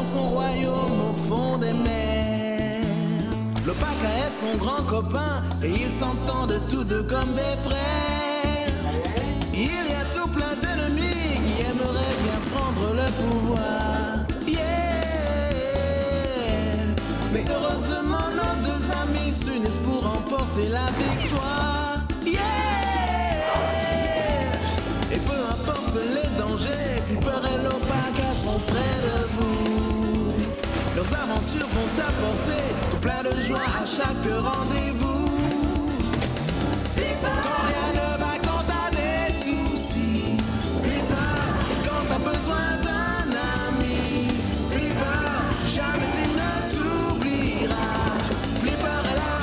son royaume au fond des mers. L'Opaka est son grand copain et ils s'entendent tous deux comme des frères. Il y a tout plein d'ennemis qui aimeraient bien prendre le pouvoir. Mais heureusement nos deux amis s'unissent pour remporter la victoire. Et peu importe les dangers, Flipper et l'Opaka seront près de vous. Leurs aventures vont apporter tout plein de joie à chaque rendez-vous. Quand rien ne va, quand t'as des soucis, Flipper, quand t'as besoin d'un ami, Flipper, jamais il ne t'oubliera. Flipper est là.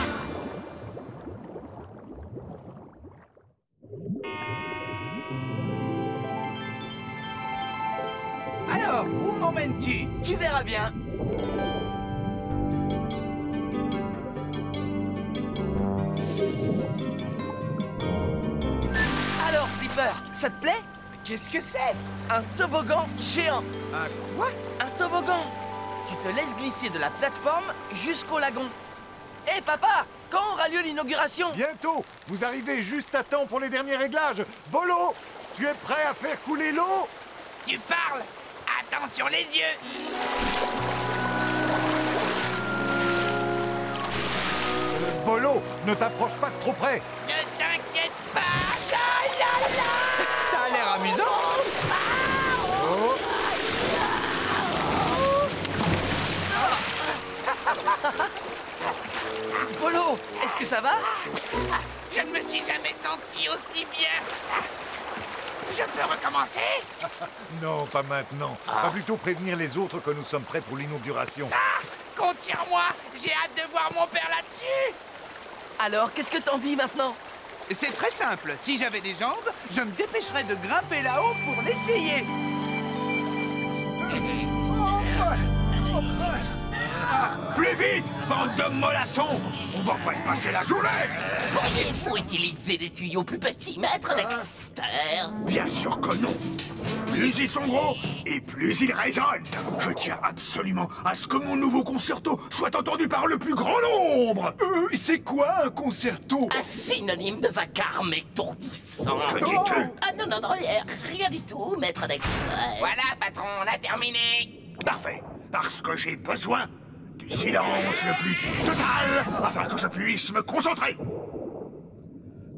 Alors, où m'emmènes-tu? Tu verras bien. Alors, Flipper, ça te plaît? Qu'est-ce que c'est? Un toboggan géant. Un quoi? Un toboggan. Tu te laisses glisser de la plateforme jusqu'au lagon. Hé, papa, quand aura lieu l'inauguration? Bientôt. Vous arrivez juste à temps pour les derniers réglages. Bolo, tu es prêt à faire couler l'eau? Tu parles? Attention les yeux! Bolo, ne t'approche pas de trop près. Ne t'inquiète pas! Ça a l'air amusant! Oh. Polo, est-ce que ça va? Je ne me suis jamais senti aussi bien! Je peux recommencer? Non, pas maintenant. Va plutôt prévenir les autres que nous sommes prêts pour l'inauguration. Ah! Compte sur moi! J'ai hâte de voir mon père là-dessus! Alors, qu'est-ce que t'en dis maintenant? C'est très simple. Si j'avais des jambes, je me dépêcherais de grimper là-haut pour l'essayer. Plus vite, bande de mollassons! On va pas y passer la journée! Il faut utiliser des tuyaux plus petits, maître Dexter. Bien sûr que non! Plus ils sont gros, et plus ils résonnent! Je tiens absolument à ce que mon nouveau concerto soit entendu par le plus grand nombre! C'est quoi un concerto? Un synonyme de vacarme étourdissant. Que dis-tu? Ah non, rien du tout, maître Dexter. Voilà, patron, on a terminé. Parfait, parce que j'ai besoin du silence le plus total afin que je puisse me concentrer.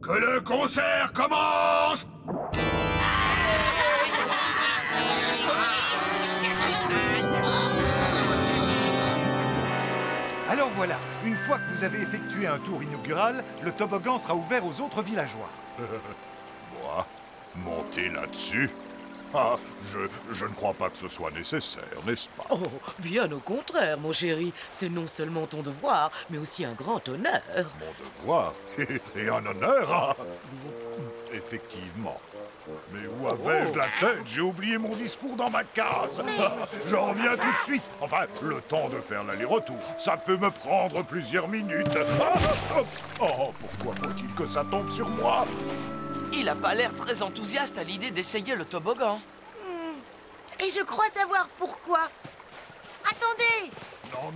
Que le concert commence! Alors voilà, une fois que vous avez effectué un tour inaugural, le toboggan sera ouvert aux autres villageois. Moi? Monter là-dessus? Ah, je ne crois pas que ce soit nécessaire, n'est-ce pas? Oh, bien au contraire, mon chéri. C'est non seulement ton devoir, mais aussi un grand honneur. Mon devoir? Et un honneur? Ah. Effectivement. Mais où avais-je la tête? J'ai oublié mon discours dans ma case. Je reviens tout de suite. Enfin, le temps de faire l'aller-retour. Ça peut me prendre plusieurs minutes. Oh, pourquoi faut-il que ça tombe sur moi? Il a pas l'air très enthousiaste à l'idée d'essayer le toboggan. Et je crois savoir pourquoi. Attendez!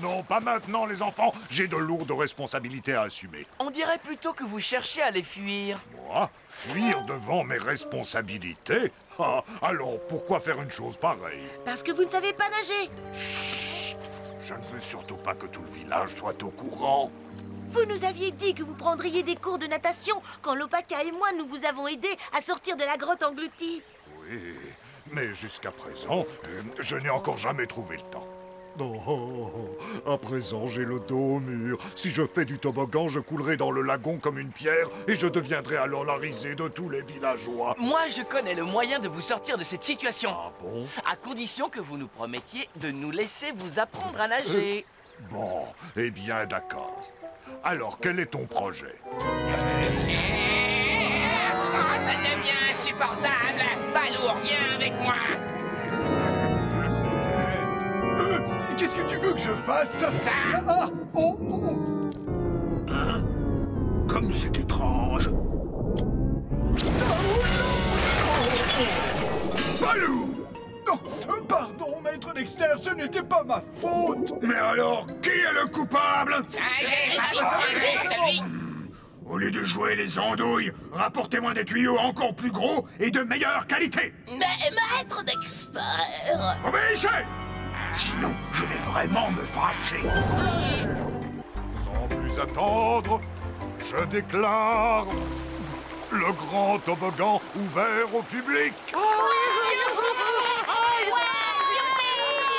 Non, pas maintenant, les enfants. J'ai de lourdes responsabilités à assumer. On dirait plutôt que vous cherchez à les fuir. Moi? Fuir devant mes responsabilités? Ah, alors pourquoi faire une chose pareille? Parce que vous ne savez pas nager. Chut! Je ne veux surtout pas que tout le village soit au courant. Vous nous aviez dit que vous prendriez des cours de natation quand l'Opaka et moi nous vous avons aidé à sortir de la grotte engloutie. Oui, mais jusqu'à présent, je n'ai encore jamais trouvé le temps. Oh, à présent, j'ai le dos au mur. Si je fais du toboggan, je coulerai dans le lagon comme une pierre et je deviendrai alors la risée de tous les villageois. Moi, je connais le moyen de vous sortir de cette situation. Ah bon? À condition que vous nous promettiez de nous laisser vous apprendre à nager. Bon, eh bien d'accord. Alors, quel est ton projet? Ça devient insupportable. Balourd, viens avec moi. Qu'est-ce que tu veux que je fasse? Ah! Oh! Hein? Comme c'est étrange. Balou! Non, pardon, maître Dexter, ce n'était pas ma faute. Mais alors, qui est le coupable? Au lieu de jouer les andouilles, rapportez-moi des tuyaux encore plus gros et de meilleure qualité. Mais maître Dexter... Obéissez! Sinon, je vais vraiment me fâcher. Sans plus attendre, je déclare le grand toboggan ouvert au public.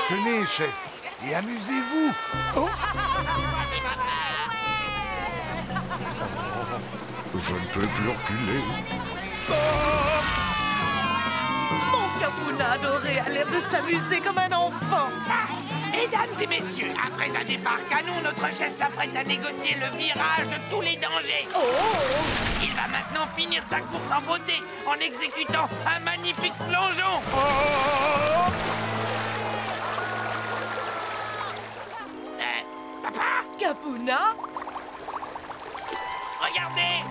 Tenez, chef, et amusez-vous. Je ne peux plus reculer. Mon Capuna adoré a l'air de s'amuser comme un enfant. Mesdames et messieurs, après un départ canon, notre chef s'apprête à négocier le virage de tous les dangers. Il va maintenant finir sa course en beauté en exécutant un magnifique plongeon. Papa, Capuna? regardez.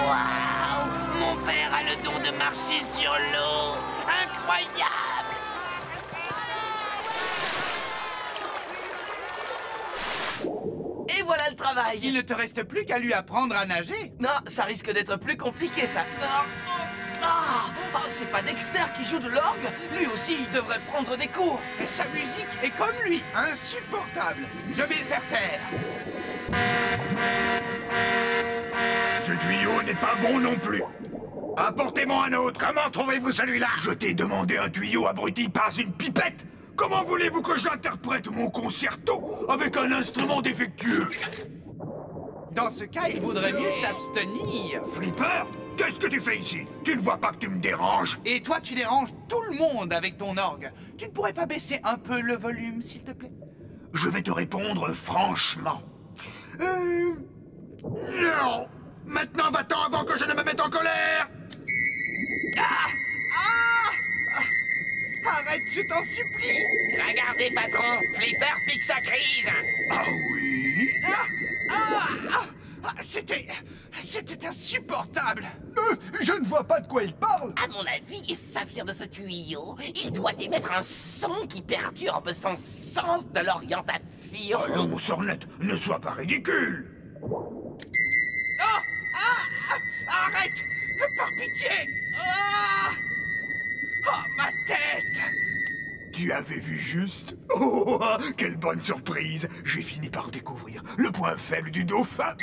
Waouh! Mon père a le don de marcher sur l'eau. Incroyable! Et voilà le travail. Il ne te reste plus qu'à lui apprendre à nager. Non, ça risque d'être plus compliqué, ça. C'est pas Dexter qui joue de l'orgue. Lui aussi, il devrait prendre des cours. Et sa musique est comme lui, insupportable. Je vais le faire taire. Ce tuyau n'est pas bon non plus. Apportez-moi un autre. Comment trouvez-vous celui-là? Je t'ai demandé un tuyau, abruti, pas une pipette. Comment voulez-vous que j'interprète mon concerto avec un instrument défectueux? Dans ce cas, il vaudrait mieux t'abstenir. Flipper, qu'est-ce que tu fais ici? Tu ne vois pas que tu me déranges? Et toi, tu déranges tout le monde avec ton orgue. Tu ne pourrais pas baisser un peu le volume, s'il te plaît? Je vais te répondre franchement. Non! Maintenant, va-t'en avant que je ne me mette en colère! Arrête, je t'en supplie! Regardez, patron, Flipper pique sa crise. Ah oui? C'était insupportable! Je ne vois pas de quoi il parle! À mon avis, ça vient de ce tuyau. Il doit émettre un son qui perturbe son sens de l'orientation. Allons, Sornette, ne sois pas ridicule! Arrête! Par pitié! Oh, ma tête! Tu avais vu juste? Oh, quelle bonne surprise! J'ai fini par découvrir le point faible du dauphin.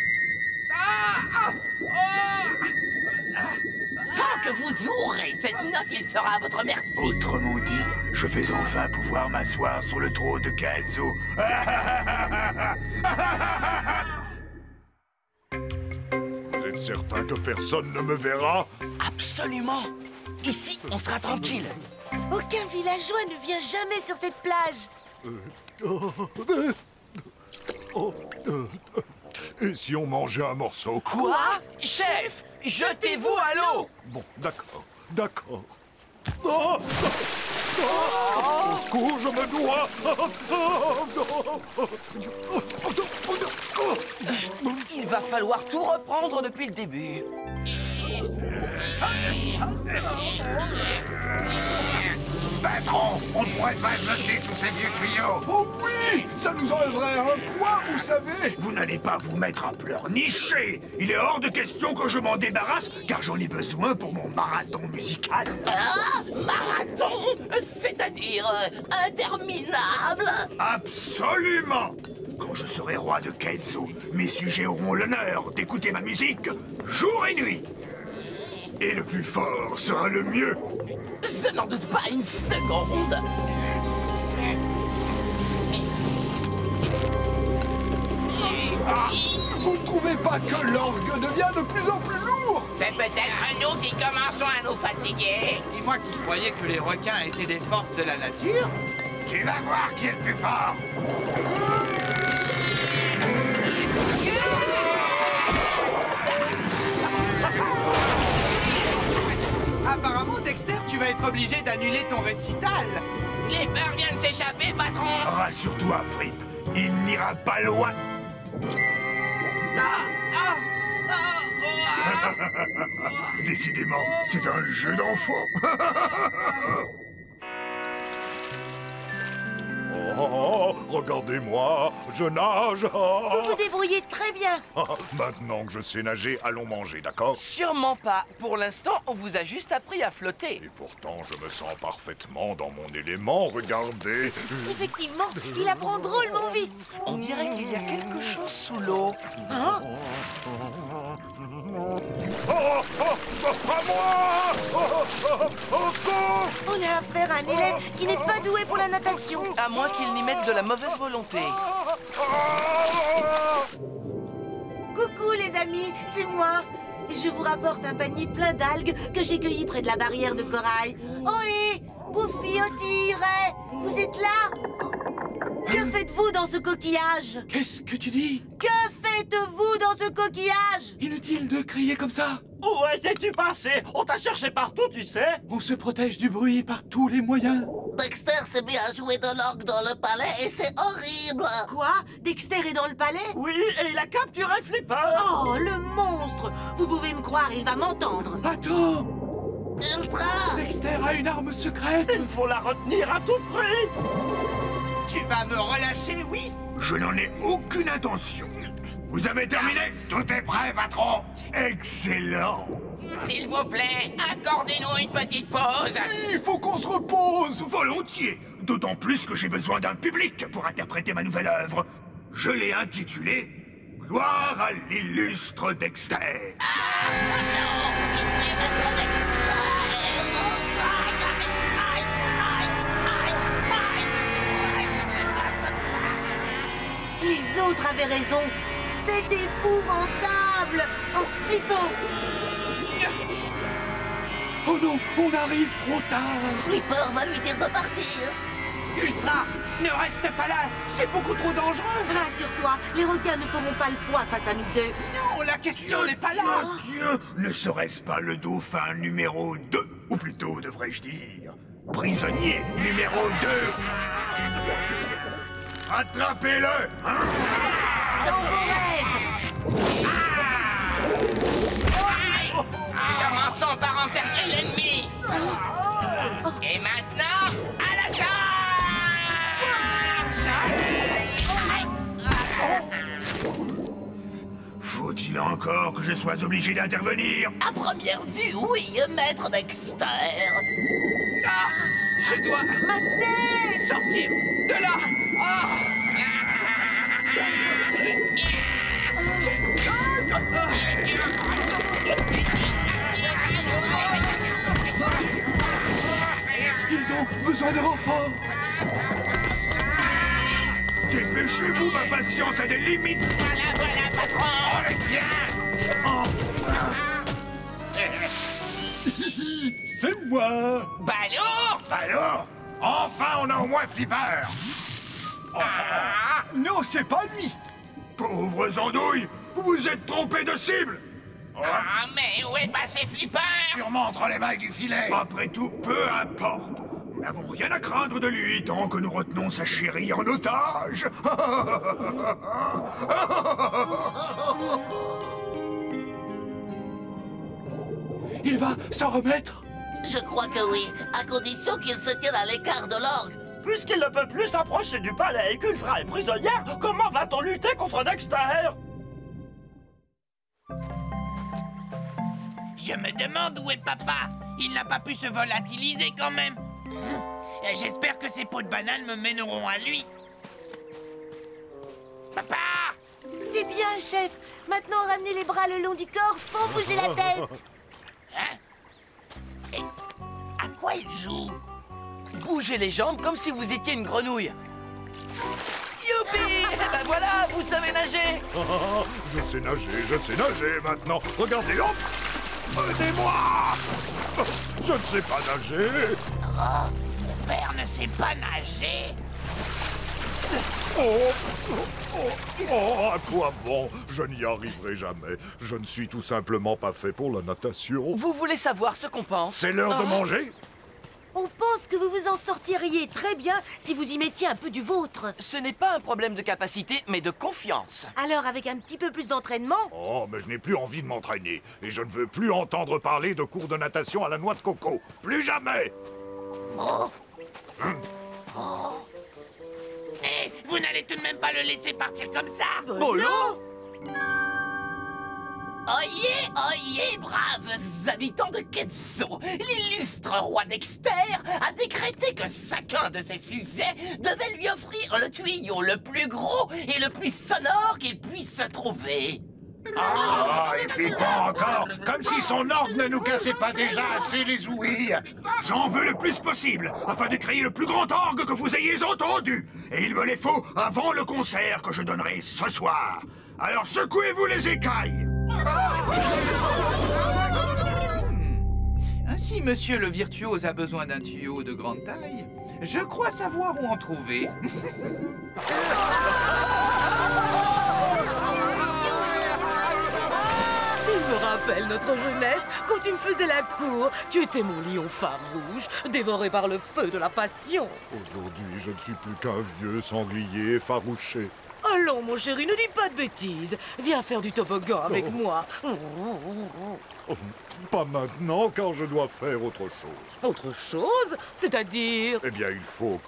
Tant que vous aurez cette note, il sera à votre merci. Autrement dit, je vais enfin pouvoir m'asseoir sur le trône de Kenzo. Vous êtes certain que personne ne me verra? Absolument. Ici, on sera tranquille. Aucun villageois ne vient jamais sur cette plage. Et si on mangeait un morceau? Quoi? Chef, jetez-vous à l'eau. Bon, d'accord, d'accord. Au secours, je me dois. Il va falloir tout reprendre depuis le début. Patron, on ne pourrait pas jeter tous ces vieux tuyaux. Oh oui! Ça nous enlèverait un poids, vous savez! Vous n'allez pas vous mettre à pleurnicher. Il est hors de question que je m'en débarrasse, car j'en ai besoin pour mon marathon musical. Ah, marathon? C'est-à-dire interminable? Absolument! Quand je serai roi de Kenzo, mes sujets auront l'honneur d'écouter ma musique jour et nuit. Et le plus fort sera le mieux. Je n'en doute pas une seconde. Vous ne trouvez pas que l'orgue devient de plus en plus lourd? C'est peut-être nous qui commençons à nous fatiguer. Et moi qui croyais que les requins étaient des forces de la nature? Tu vas voir qui est le plus fort. Apparemment, Dexter, tu vas être obligé d'annuler ton récital. Les peurs viennent de s'échapper, patron. Rassure-toi, Fripp, il n'ira pas loin. Décidément, c'est un jeu d'enfant. Oh, regardez-moi, je nage. Vous vous débrouillez très bien. Maintenant que je sais nager, allons manger, d'accord? Sûrement pas. Pour l'instant, on vous a juste appris à flotter. Et pourtant, je me sens parfaitement dans mon élément, regardez. Effectivement, il apprend drôlement vite. On dirait qu'il y a quelque chose sous l'eau. Hein? À moi! Au secours! On a affaire à un élève qui n'est pas doué pour la natation. À moins qu'il n'y mette de la mauvaise volonté. Coucou les amis, c'est moi. Je vous rapporte un panier plein d'algues que j'ai cueilli près de la barrière de corail. Ohé, Buffy, Otti, Ray, vous êtes là? Que faites-vous dans ce coquillage? Qu'est-ce que tu dis? Que faites-vous dans ce coquillage? Inutile de crier comme ça. Où étais-tu passé? On t'a cherché partout, tu sais. On se protège du bruit par tous les moyens. Dexter s'est mis à jouer de l'orgue dans le palais et c'est horrible. Quoi? Dexter est dans le palais? Oui, et il a capturé Flipper. Oh, le monstre! Vous pouvez me croire, il va m'entendre. Attends! Ultra! Dexter a une arme secrète. Il faut la retenir à tout prix. Tu vas me relâcher, oui? Je n'en ai aucune intention. Vous avez terminé? Tout est prêt, patron. Excellent. S'il vous plaît, accordez-nous une petite pause. Il faut qu'on se repose. Volontiers. D'autant plus que j'ai besoin d'un public pour interpréter ma nouvelle œuvre. Je l'ai intitulée Gloire à l'illustre Dexter. Non, pitié de ton Dexter. Les autres avaient raison. C'est épouvantable. Oh, Flippo! Oh non, on arrive trop tard. Flipper va lui dire de partir. Ultra, ne reste pas là. C'est beaucoup trop dangereux. Rassure-toi, les requins ne feront pas le poids face à nous deux. Non, la question n'est pas là. Dieu, ne serait-ce pas le dauphin numéro 2? Ou plutôt, devrais-je dire, prisonnier numéro 2. Attrapez-le, hein? Dans vos rêves! Commençons par encercler l'ennemi. Et maintenant, à la charge! Faut-il encore que je sois obligé d'intervenir? À première vue, oui, maître Dexter. Ah, je dois Ma tête! sortir de là. Ah. Ils ont besoin de renfort. Dépêchez-vous, ma patience a des limites. Voilà, patron. Tiens, enfin. C'est moi. Ballot. Alors, enfin, on a au moins Flipper. Non, c'est pas lui. Pauvres andouilles, vous vous êtes trompés de cible. Ah, mais où est passé Flipper? Sûrement entre les mailles du filet. Après tout, peu importe. Nous n'avons rien à craindre de lui tant que nous retenons sa chérie en otage. Il va s'en remettre. Je crois que oui, à condition qu'il se tienne à l'écart de l'orgue. Puisqu'il ne peut plus s'approcher du palais et qu'Ultra est prisonnière, comment va-t-on lutter contre Dexter? Je me demande où est papa. Il n'a pas pu se volatiliser quand même. J'espère que ces pots de banane me mèneront à lui. Papa! C'est bien, chef. Maintenant, ramenez les bras le long du corps sans bouger la tête. Hein? Et à quoi il joue? Bougez les jambes comme si vous étiez une grenouille. Youpi! Ben voilà, vous savez nager. Je sais nager maintenant. Regardez, hop! Aidez-moi! Je ne sais pas nager. Oh, mon père ne sait pas nager. À quoi bon? Je n'y arriverai jamais. Je ne suis tout simplement pas fait pour la natation. Vous voulez savoir ce qu'on pense? C'est l'heure de manger? On pense que vous vous en sortiriez très bien si vous y mettiez un peu du vôtre. Ce n'est pas un problème de capacité, mais de confiance. Alors, avec un petit peu plus d'entraînement... Oh, mais je n'ai plus envie de m'entraîner. Et je ne veux plus entendre parler de cours de natation à la noix de coco. Plus jamais. Eh, vous n'allez tout de même pas le laisser partir comme ça? Bolo! Oyez, braves habitants de Ketso, l'illustre roi Dexter a décrété que chacun de ses sujets devait lui offrir le tuyau le plus gros et le plus sonore qu'il puisse se trouver. Ah, et puis quoi encore? Comme si son orgue ne nous cassait pas déjà assez les ouïes. J'en veux le plus possible, afin de créer le plus grand orgue que vous ayez entendu. Et il me les faut avant le concert que je donnerai ce soir. Alors secouez-vous les écailles. Ainsi, monsieur le virtuose a besoin d'un tuyau de grande taille. Je crois savoir où en trouver. Il me rappelle notre jeunesse, quand tu me faisais la cour. Tu étais mon lion farouche, dévoré par le feu de la passion. Aujourd'hui, je ne suis plus qu'un vieux sanglier effarouché. Allons, mon chéri, ne dis pas de bêtises. Viens faire du toboggan avec moi. Oh, pas maintenant, car je dois faire autre chose. Autre chose? C'est-à-dire? Eh bien, il faut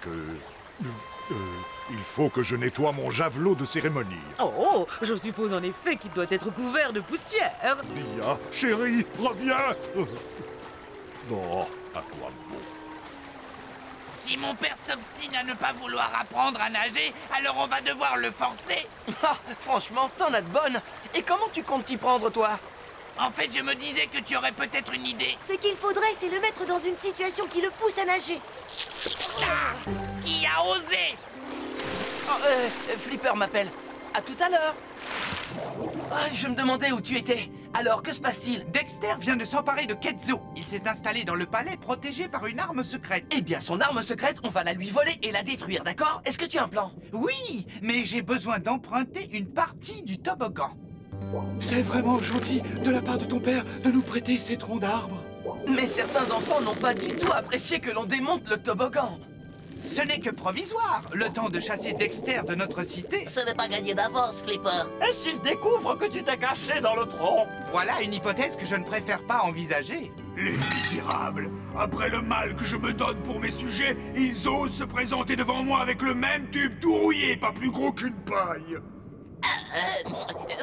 que je nettoie mon javelot de cérémonie. Oh, je suppose en effet qu'il doit être couvert de poussière. Lia, chérie, reviens. Non, à quoi bon? Si mon père s'obstine à ne pas vouloir apprendre à nager, alors on va devoir le forcer. Ah, franchement, t'en as de bonnes. Et comment tu comptes t'y prendre, toi? En fait, je me disais que tu aurais peut-être une idée. Ce qu'il faudrait, c'est le mettre dans une situation qui le pousse à nager. Ah, qui a osé? Oh, Flipper m'appelle. À tout à l'heure. Ah, je me demandais où tu étais. Alors, que se passe-t-il? Dexter vient de s'emparer de Ketzo. Il s'est installé dans le palais protégé par une arme secrète. Eh bien, son arme secrète, on va la lui voler et la détruire, d'accord? Est-ce que tu as un plan? Oui, mais j'ai besoin d'emprunter une partie du toboggan. C'est vraiment gentil de la part de ton père de nous prêter ces troncs d'arbres. Mais certains enfants n'ont pas du tout apprécié que l'on démonte le toboggan. Ce n'est que provisoire, le temps de chasser Dexter de notre cité. Ce n'est pas gagné d'avance, Flipper. Et s'il découvre que tu t'es caché dans le tronc? Voilà une hypothèse que je ne préfère pas envisager. Les misérables, après le mal que je me donne pour mes sujets, ils osent se présenter devant moi avec le même tube tout rouillé, pas plus gros qu'une paille.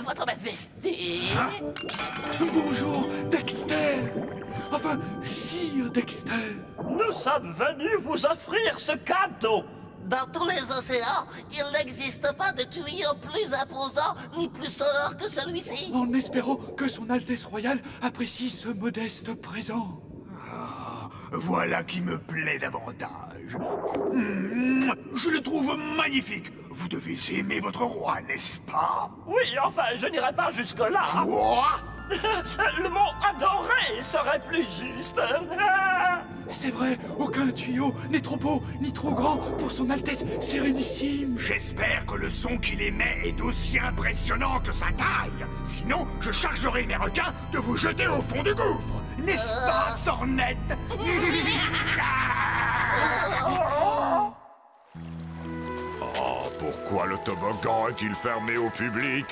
Votre Majesté... Bonjour, Dexter. Enfin, Sire Dexter. Nous sommes venus vous offrir ce cadeau. Dans tous les océans, il n'existe pas de tuyau plus imposant ni plus sonore que celui-ci. En espérant que son Altesse Royale apprécie ce modeste présent. Ah, voilà qui me plaît davantage. Je le trouve magnifique. Vous devez aimer votre roi, n'est-ce pas? Oui, enfin, je n'irai pas jusque-là. Quoi? Le mot adoré serait plus juste. C'est vrai, aucun tuyau n'est trop beau ni trop grand pour son Altesse Sérénissime. J'espère que le son qu'il émet est aussi impressionnant que sa taille. Sinon, je chargerai mes requins de vous jeter au fond du gouffre. N'est-ce pas, Sornette? Oh, pourquoi le toboggan est-il fermé au public?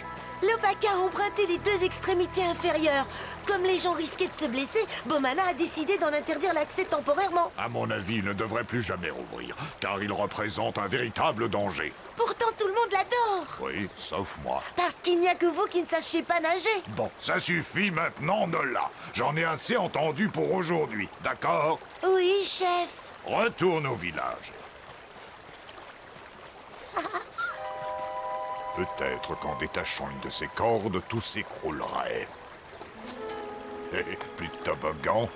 L'Opaka a emprunté les deux extrémités inférieures. Comme les gens risquaient de se blesser, Bomana a décidé d'en interdire l'accès temporairement. À mon avis, il ne devrait plus jamais rouvrir, car il représente un véritable danger. Pourtant, tout le monde l'adore. Oui, sauf moi. Parce qu'il n'y a que vous qui ne sachiez pas nager. Bon, ça suffit maintenant, Nola. J'en ai assez entendu pour aujourd'hui, d'accord? Oui, chef. Retourne au village. Peut-être qu'en détachant une de ces cordes, tout s'écroulerait. Plus de toboggan,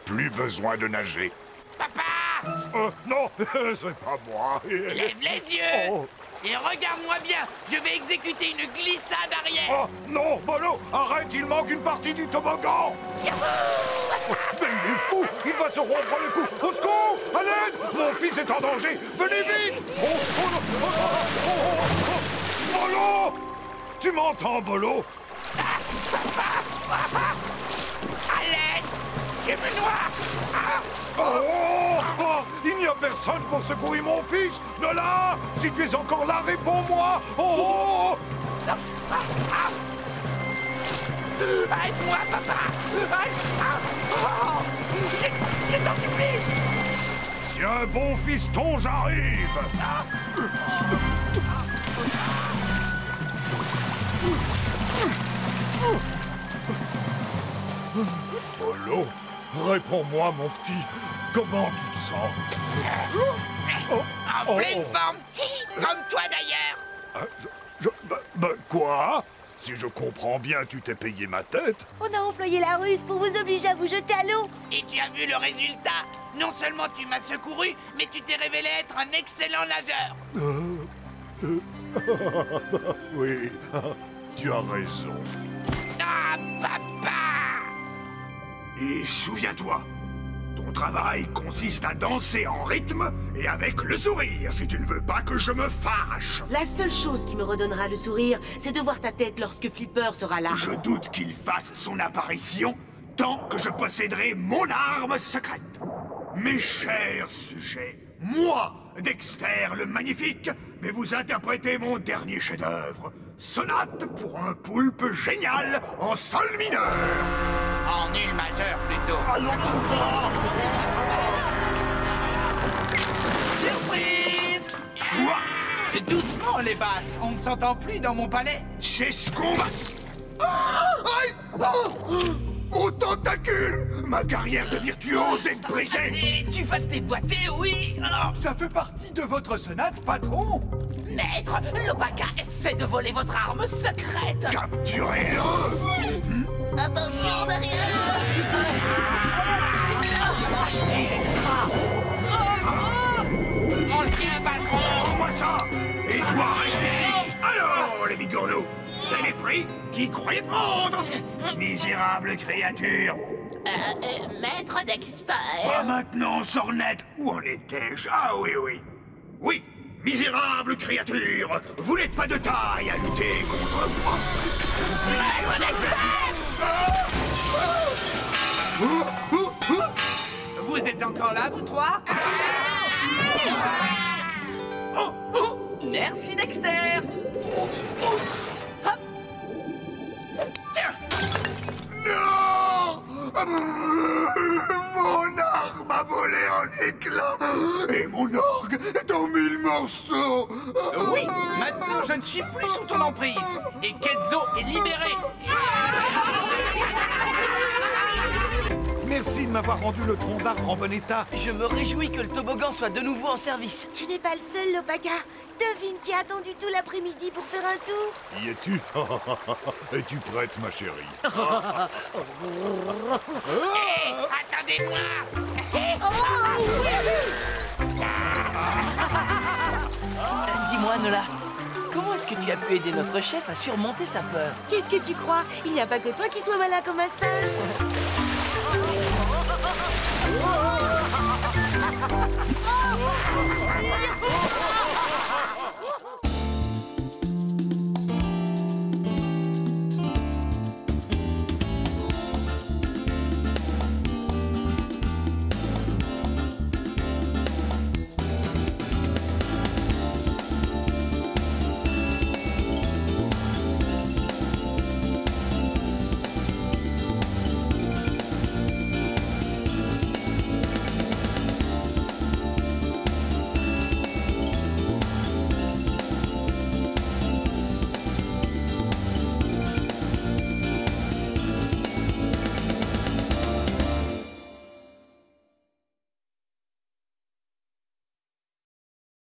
plus besoin de nager. Papa! Non, c'est pas moi. Lève les yeux! Oh. Et regarde-moi bien! Je vais exécuter une glissade arrière! Oh, non, Bolo, arrête, il manque une partie du toboggan! Mais il est fou! Il va se rompre le cou! Au secours! À l'aide! Mon fils est en danger! Venez vite! Bolo! Tu m'entends, Bolo? À l'aide! Je me noie! Oh! personne pour secourir mon fils. Nola, si tu es encore là, réponds-moi. Oh, oh. Aide-moi, papa. Je t'en supplie. Tiens bon, fiston, j'arrive. Bolo, réponds-moi, mon petit. Comment tu te sens? En pleine forme. Comme toi, d'ailleurs. Quoi? Si je comprends bien, tu t'es payé ma tête? On a employé la ruse pour vous obliger à vous jeter à l'eau. Et tu as vu le résultat. Non seulement tu m'as secouru, mais tu t'es révélé être un excellent nageur. Oui, tu as raison. Ah, papa! Et souviens-toi, ton travail consiste à danser en rythme et avec le sourire, si tu ne veux pas que je me fâche. La seule chose qui me redonnera le sourire, c'est de voir ta tête lorsque Flipper sera là. Je doute qu'il fasse son apparition tant que je posséderai mon arme secrète. Mes chers sujets, moi, Dexter le Magnifique, vais vous interpréter mon dernier chef-d'œuvre. Sonate pour un poulpe génial en sol mineur. En nul majeur, plutôt. Surprise! Quoi? Doucement, les basses, on ne s'entend plus dans mon palais. C'est ce qu'on va... Aïe! Mon tentacule! Ma carrière de virtuose est brisée! Et tu vas te déboîter, oui? Alors, Ça fait partie de votre sonate, patron. maître, l'Opaka essaie de voler votre arme secrète. Capturez-le! Attention derrière! On le tient, patron! Prends-moi ça! Et toi, reste ici! Alors, les bigorneaux, t'as les prix qui croyaient prendre! Misérable créature! Maître Dexter. Pas maintenant, sornette! Où en étais-je? Ah oui, oui! Oui! Misérable créature! Vous n'êtes pas de taille à lutter contre moi! Maître Dexter! Vous êtes encore là, vous trois? Merci, Dexter. Non! Mon arme a volé en éclats et mon orgue est en 1000 morceaux. Oui, maintenant je ne suis plus sous ton emprise. Et Ketzo est libéré. Merci de m'avoir rendu le tronc d'arbre en bon état. Je me réjouis que le toboggan soit de nouveau en service. Tu n'es pas le seul, Lopaka. Devine qui a attendu tout l'après-midi pour faire un tour. Y es-tu? Es-tu prête, ma chérie? Attendez-moi! Dis-moi, Nola, comment est-ce que tu as pu aider notre chef à surmonter sa peur? Qu'est-ce que tu crois? Il n'y a pas que toi qui sois malin comme un singe.